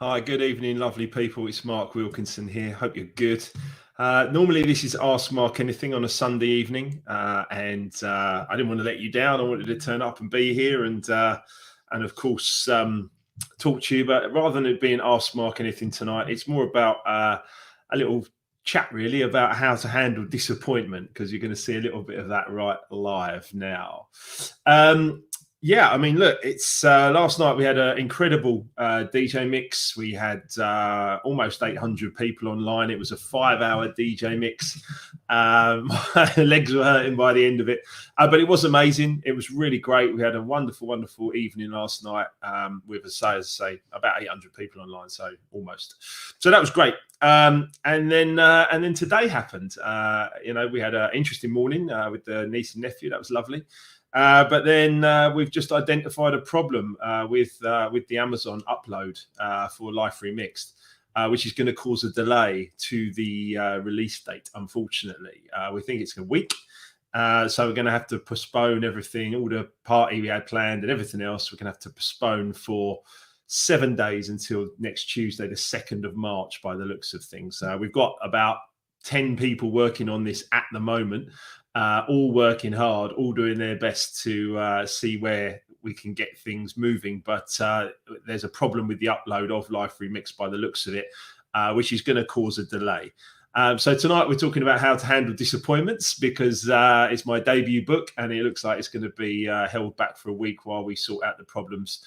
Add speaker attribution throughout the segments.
Speaker 1: Hi, good evening, lovely people. It's Mark Wilkinson here. Hope you're good. Normally, this is Ask Mark Anything on a Sunday evening, and I didn't want to let you down. I wanted to turn up and be here, and of course talk to you. But rather than it being Ask Mark Anything tonight, it's more about a little chat, really, about how to handle disappointment, because you're going to see a little bit of that right live now. Yeah, I mean, look, it's last night we had an incredible DJ mix. We had almost 800 people online. It was a 5-hour DJ mix. My legs were hurting by the end of it, but it was amazing. It was really great. We had a wonderful, wonderful evening last night with, as I say, about 800 people online, so almost. So that was great. And then today happened. We had an interesting morning with the niece and nephew. That was lovely. But then we've just identified a problem with the Amazon upload for Life Remixed, which is going to cause a delay to the release date, unfortunately. We think it's a week. So we're going to have to postpone everything, all the party we had planned and everything else. We're going to have to postpone for 7 days until next Tuesday, the 2nd of March, by the looks of things. We've got about 10 people working on this at the moment. All working hard, all doing their best to see where we can get things moving. But there's a problem with the upload of Life Remixed by the looks of it, which is going to cause a delay. So tonight we're talking about how to handle disappointments, because it's my debut book and it looks like it's going to be held back for a week while we sort out the problems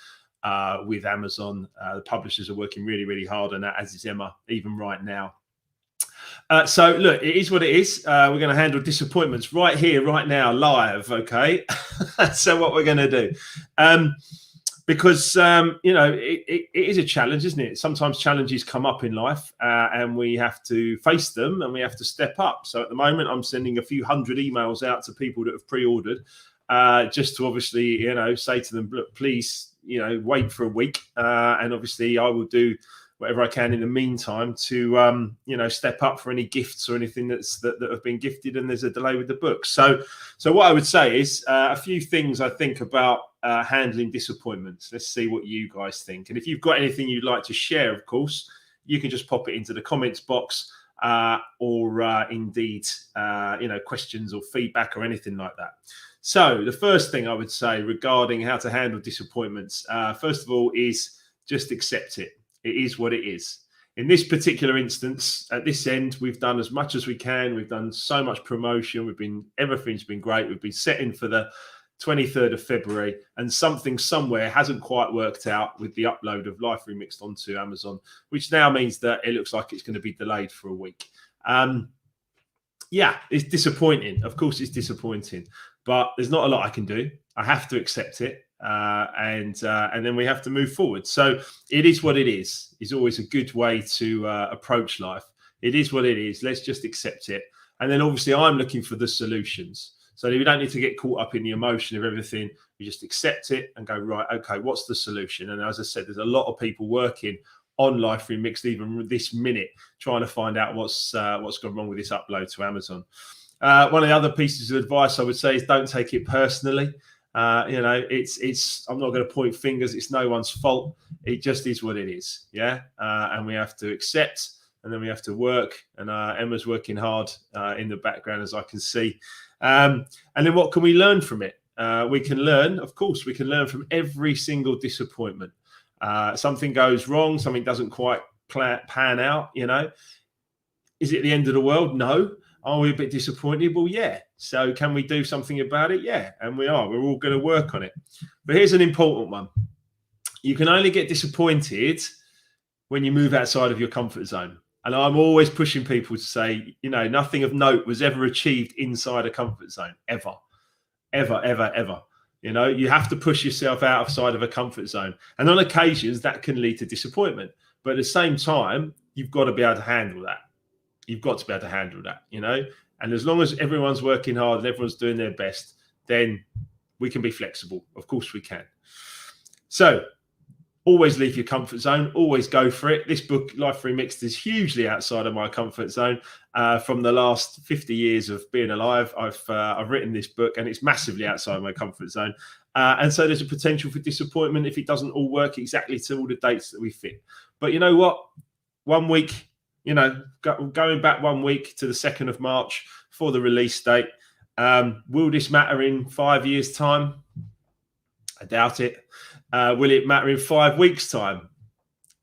Speaker 1: with Amazon. The publishers are working really, really hard on that, as is Emma, even right now. So look, it is what it is. We're going to handle disappointments right here, right now, live. Okay. So what we're going to do, because it is a challenge, isn't it? Sometimes challenges come up in life, and we have to face them and we have to step up. So at the moment, I'm sending a few hundred emails out to people that have pre-ordered, just to obviously, say to them, look, please, wait for a week, and obviously I will do whatever I can in the meantime to, step up for any gifts or anything that have been gifted, and there's a delay with the book. So what I would say is a few things I think about handling disappointments. Let's see what you guys think. And if you've got anything you'd like to share, of course, you can just pop it into the comments box, or indeed, questions or feedback or anything like that. So the first thing I would say regarding how to handle disappointments, first of all, is just accept it. It is what it is. In this particular instance, at this end, we've done as much as we can. We've done so much promotion. Everything's been great. We've been setting for the 23rd of February, and something somewhere hasn't quite worked out with the upload of Life Remixed onto Amazon, which now means that it looks like it's going to be delayed for a week. It's disappointing. Of course, it's disappointing, but there's not a lot I can do. I have to accept it. And then we have to move forward. So it is what it is always a good way to approach life. It is what it is. Let's just accept it. And then obviously I'm looking for the solutions. So we don't need to get caught up in the emotion of everything. We just accept it and go, right, okay, what's the solution? And as I said, there's a lot of people working on Life Remixed even this minute, trying to find out what's gone wrong with this upload to Amazon. One of the other pieces of advice I would say is don't take it personally. It's I'm not going to point fingers. It's no one's fault. It just is what it is. Yeah. And we have to accept, and then we have to work. And Emma's working hard in the background, as I can see. And then what can we learn from it? We can learn, of course, we can learn from every single disappointment. Something goes wrong. Something doesn't quite pan out. Is it the end of the world? No. Are we a bit disappointed? Well, yeah. So can we do something about it? Yeah. And we are. We're all going to work on it. But here's an important one. You can only get disappointed when you move outside of your comfort zone. And I'm always pushing people to say, nothing of note was ever achieved inside a comfort zone, ever, ever, ever, ever. You have to push yourself outside of a comfort zone. And on occasions, that can lead to disappointment. But at the same time, you've got to be able to handle that. You've got to be able to handle that, and as long as everyone's working hard and everyone's doing their best, then we can be flexible. Of course we can. So Always leave your comfort zone. Always go for it. This book, Life Remixed, is hugely outside of my comfort zone. From the last 50 years of being alive, I've written this book, and it's massively outside my comfort zone. And so there's a potential for disappointment if it doesn't all work exactly to all the dates that we fit. But you know what? 1 week, going back 1 week to the 2nd of March for the release date. Will this matter in 5 years' time? I doubt it. Will it matter in 5 weeks' time?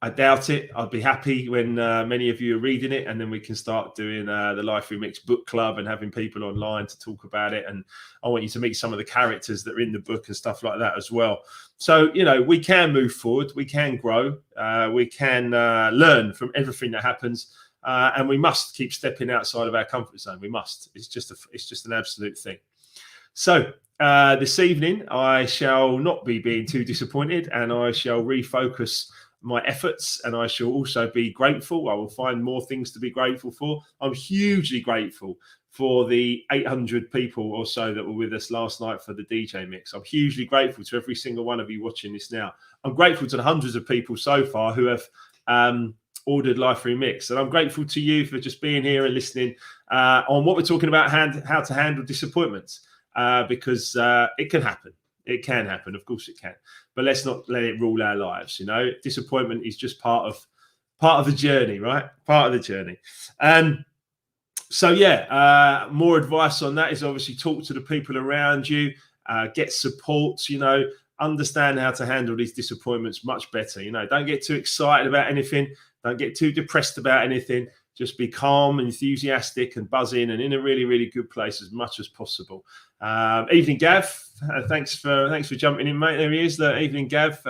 Speaker 1: I doubt it. I'd be happy when many of you are reading it, and then we can start doing the Life Remixed book club and having people online to talk about it. And I want you to meet some of the characters that are in the book and stuff like that as well. So, we can move forward. We can grow. We can learn from everything that happens. And we must keep stepping outside of our comfort zone. We must. It's just an absolute thing. So this evening, I shall not be being too disappointed, and I shall refocus my efforts, and I shall also be grateful. I will find more things to be grateful for. I'm hugely grateful for the 800 people or so that were with us last night for the DJ mix. I'm hugely grateful to every single one of you watching this now. I'm grateful to the hundreds of people so far who have ordered Life Remixed, and I'm grateful to you for just being here and listening on what we're talking about, how to handle disappointments, because it can happen. It can happen, of course it can, but let's not let it rule our lives. Disappointment is just part of the journey, right? Part of the journey. So more advice on that is obviously talk to the people around you, get support. Understand how to handle these disappointments much better. Don't get too excited about anything. Don't get too depressed about anything. Just be calm, enthusiastic, and buzzing, and in a really, really good place as much as possible. Evening, Gav. Thanks for jumping in, mate. There he is. Evening, Gav.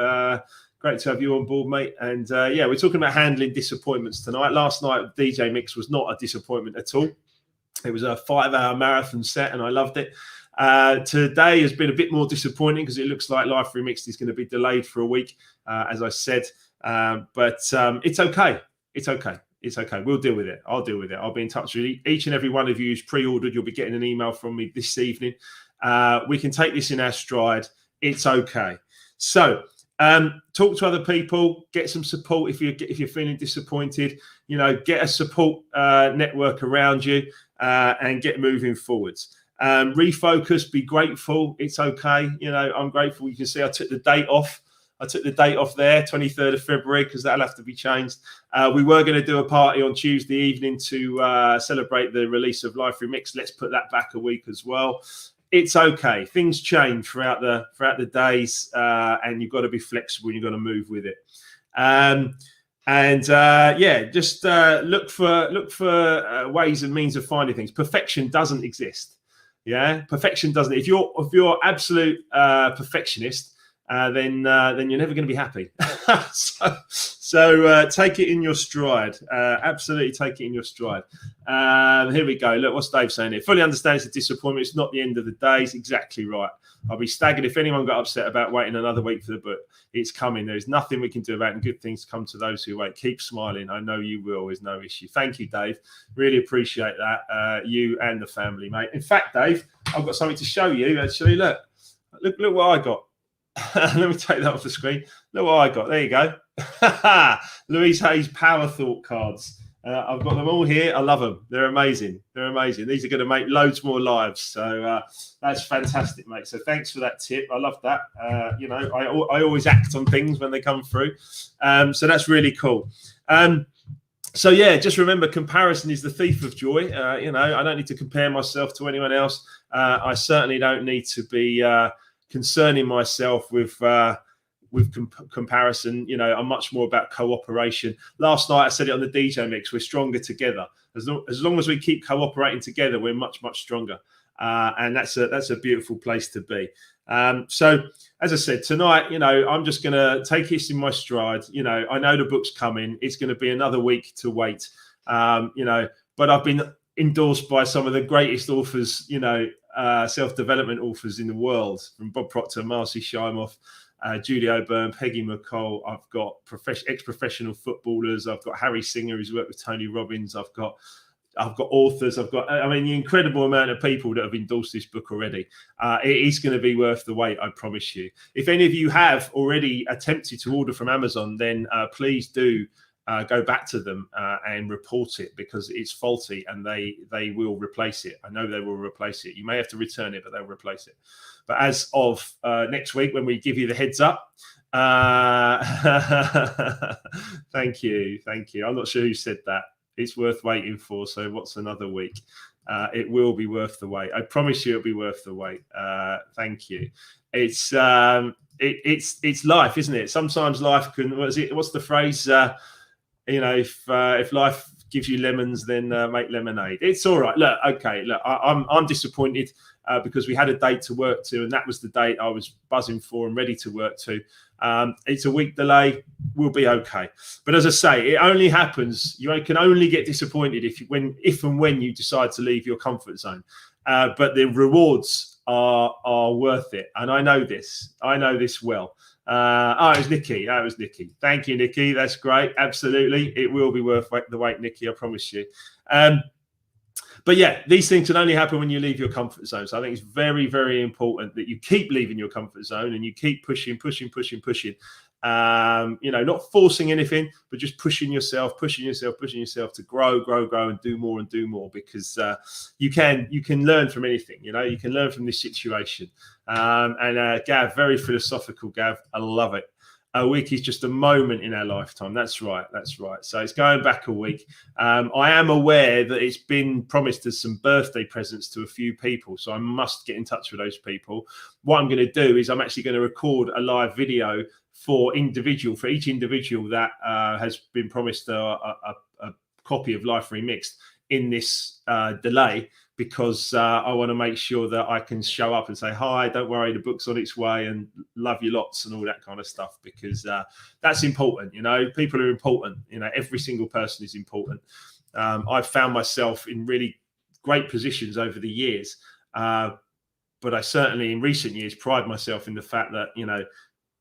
Speaker 1: Great to have you on board, mate. And we're talking about handling disappointments tonight. Last night, DJ Mix was not a disappointment at all. It was a 5-hour marathon set, and I loved it. Today has been a bit more disappointing because it looks like Life Remixed is going to be delayed for a week, as I said. But it's okay. It's okay. It's okay. We'll deal with it. I'll deal with it. I'll be in touch with each and every one of you who's pre-ordered. You'll be getting an email from me this evening. We can take this in our stride. It's okay. So talk to other people. Get some support if you're feeling disappointed. Get a support network around you and get moving forwards. Refocus. Be grateful. It's okay. I'm grateful. You can see I took the date off. There, 23rd of February, because that'll have to be changed. We were going to do a party on Tuesday evening to celebrate the release of Life Remixed. Let's put that back a week as well. It's okay. Things change throughout the days, and you've got to be flexible. You've got to move with it. Just look for ways and means of finding things. Perfection doesn't exist. Yeah, perfection doesn't. If you're absolute perfectionist, then you're never going to be happy. so take it in your stride. Absolutely take it in your stride. Here we go. Look, what's Dave saying here? Fully understand it's a disappointment. It's not the end of the day. It's exactly right. I'll be staggered if anyone got upset about waiting another week for the book. It's coming. There's nothing we can do about it, and good things come to those who wait. Keep smiling. I know you will. There's no issue. Thank you, Dave. Really appreciate that. You and the family, mate. In fact, Dave, I've got something to show you. Actually, look what I got. Let me take that off the screen. Look what I got. There you go. Louise Hayes Power Thought cards. I've got them all here. I love them. They're amazing. These are going to make loads more lives. So that's fantastic, mate. So thanks for that tip. I love that. I always act on things when they come through. So that's really cool. Just remember, comparison is the thief of joy. I don't need to compare myself to anyone else. I certainly don't need to be concerning myself with comparison. I'm much more about cooperation. Last night I said it on the DJ mix. We're stronger together. As long as we keep cooperating together, we're much stronger. And that's a beautiful place to be. So as I said tonight, I'm just going to take this in my stride. I know the book's coming. It's going to be another week to wait. But I've been endorsed by some of the greatest authors, self-development authors in the world, from Bob Proctor, Marcy Shimoff, Julie O'Byrne, Peggy McColl. I've got ex-professional footballers. I've got Harry Singer, who's worked with Tony Robbins. I've got I've got authors. I mean, the incredible amount of people that have endorsed this book already. It is going to be worth the wait, I promise you. If any of you have already attempted to order from Amazon, then please do go back to them and report it, because it's faulty, and they will replace it. I know they will replace it. You may have to return it, but they'll replace it. But as of next week, when we give you the heads up, thank you. I'm not sure who said that. It's worth waiting for. So what's another week? It will be worth the wait. I promise you, it'll be worth the wait. Thank you. It's life, isn't it? Sometimes life can. What's the phrase? If life gives you lemons, then make lemonade. It's all right. Look, I'm disappointed because we had a date to work to, and that was the date I was buzzing for and ready to work to. It's a week delay. We'll be okay. But as I say, it only happens. You can only get disappointed if and when you decide to leave your comfort zone. But the rewards are worth it, and I know this. I know this well. It was Nikki. That was Nikki. Thank you, Nikki. That's great. Absolutely, it will be worth the wait, Nikki. I promise you. But yeah, these things can only happen when you leave your comfort zone. So I think it's very, very important that you keep leaving your comfort zone and you keep pushing. Not forcing anything, but just pushing yourself to grow and do more, because you can learn from anything. You can learn from this situation. Gav, very philosophical, Gav. I love it. A week is just a moment in our lifetime. That's right. So it's going back a week. I am aware that it's been promised as some birthday presents to a few people, so I must get in touch with those people. What I'm going to do is I'm actually going to record a live video for each individual that has been promised a copy of Life Remixed in this delay, because I want to make sure that I can show up and say, hi, don't worry, the book's on its way and love you lots and all that kind of stuff, because that's important. People are important. Every single person is important. I've found myself in really great positions over the years, but I certainly in recent years pride myself in the fact that,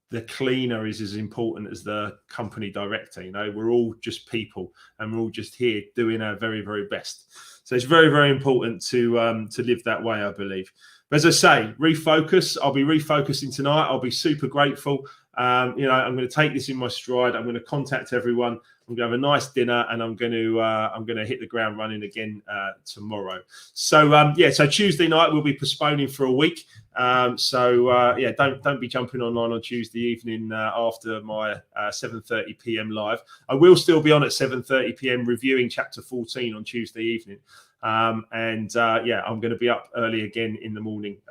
Speaker 1: the cleaner is as important as the company director. We're all just people, and we're all just here doing our very, very best. So it's very, very important to live that way, I believe. But as I say, refocus. I'll be refocusing tonight. I'll be super grateful. I'm going to take this in my stride. I'm going to contact everyone. I'm going to have a nice dinner, and I'm going to hit the ground running again tomorrow. So so Tuesday night we'll be postponing for a week. Don't be jumping online on Tuesday evening after my 7:30 p.m. live. I will still be on at 7:30 p.m. reviewing chapter 14 on Tuesday evening. I'm going to be up early again in the morning.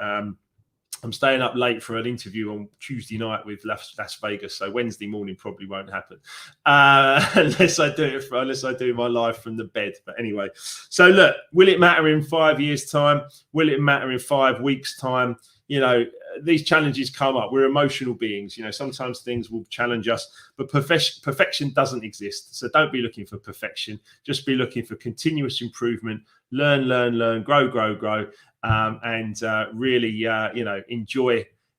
Speaker 1: I'm staying up late for an interview on Tuesday night with Las Vegas, so Wednesday morning probably won't happen unless I do my live from the bed. But anyway, so look, will it matter in 5 years' time? Will it matter in 5 weeks' time? These challenges come up. We're emotional beings. Sometimes things will challenge us, but perfection doesn't exist. So don't be looking for perfection. Just be looking for continuous improvement. Learn, grow. Really,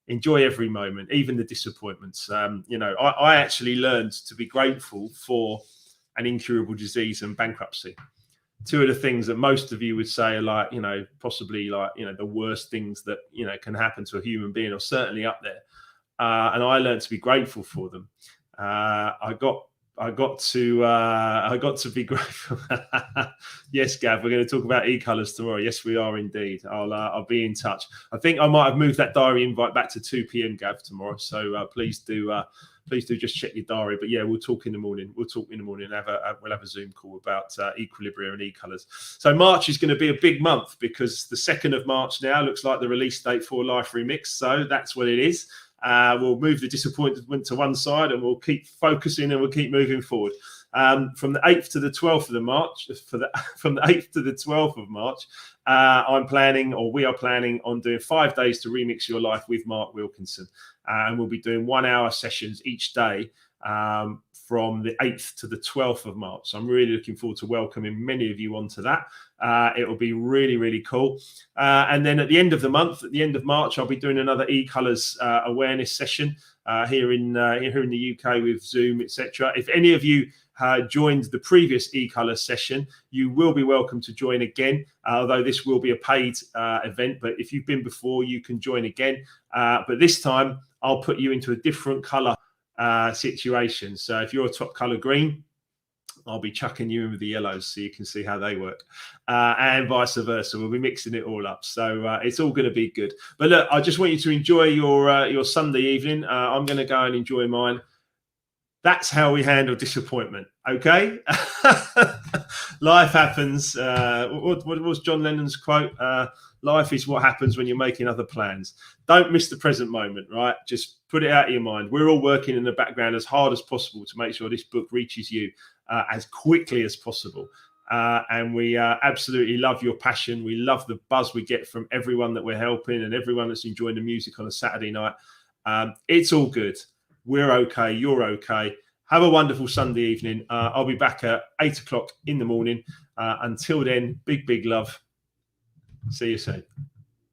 Speaker 1: enjoy every moment, even the disappointments. I actually learned to be grateful for an incurable disease and bankruptcy. Two of the things that most of you would say are possibly the worst things that, can happen to a human being, or certainly up there. And I learned to be grateful for them. I got to be grateful. Yes, Gav, we're going to talk about e-colors tomorrow. Yes, we are indeed. I'll be in touch. I think I might have moved that diary invite back to 2 p.m. Gav tomorrow. So please do just check your diary. But yeah, we'll talk in the morning. We'll have a Zoom call about Equilibria and e-colors. So March is going to be a big month, because the 2nd of March now looks like the release date for Life Remixed. So that's what it is. We'll move the disappointment to one side, and we'll keep focusing, and we'll keep moving forward. From the 8th to the 12th of March, from the 8th to the 12th of March, we are planning on doing 5 days to remix your life with Mark Wilkinson. And we'll be doing 1 hour sessions each day from the 8th to the 12th of March. So I'm really looking forward to welcoming many of you onto that. It will be really, really cool. And then at the end of the month, at the end of March, I'll be doing another e-colors awareness session. here in the UK with Zoom, etc. If any of you joined the previous eColour session, you will be welcome to join again, although this will be a paid event. But if you've been before, you can join again. But this time, I'll put you into a different colour situation. So if you're a top colour green, I'll be chucking you in with the yellows so you can see how they work, and vice versa. We'll be mixing it all up, so it's all going to be good. But look, I just want you to enjoy your Sunday evening. I'm going to go and enjoy mine. That's how we handle disappointment, okay? Life happens. What was John Lennon's quote? Life is what happens when you're making other plans. Don't miss the present moment, right? Just put it out of your mind. We're all working in the background as hard as possible to make sure this book reaches you as quickly as possible. And we absolutely love your passion. We love the buzz we get from everyone that we're helping and everyone that's enjoying the music on a Saturday night. It's all good. We're okay. You're okay. Have a wonderful Sunday evening. I'll be back at 8 o'clock in the morning. Until then, big love. See you soon.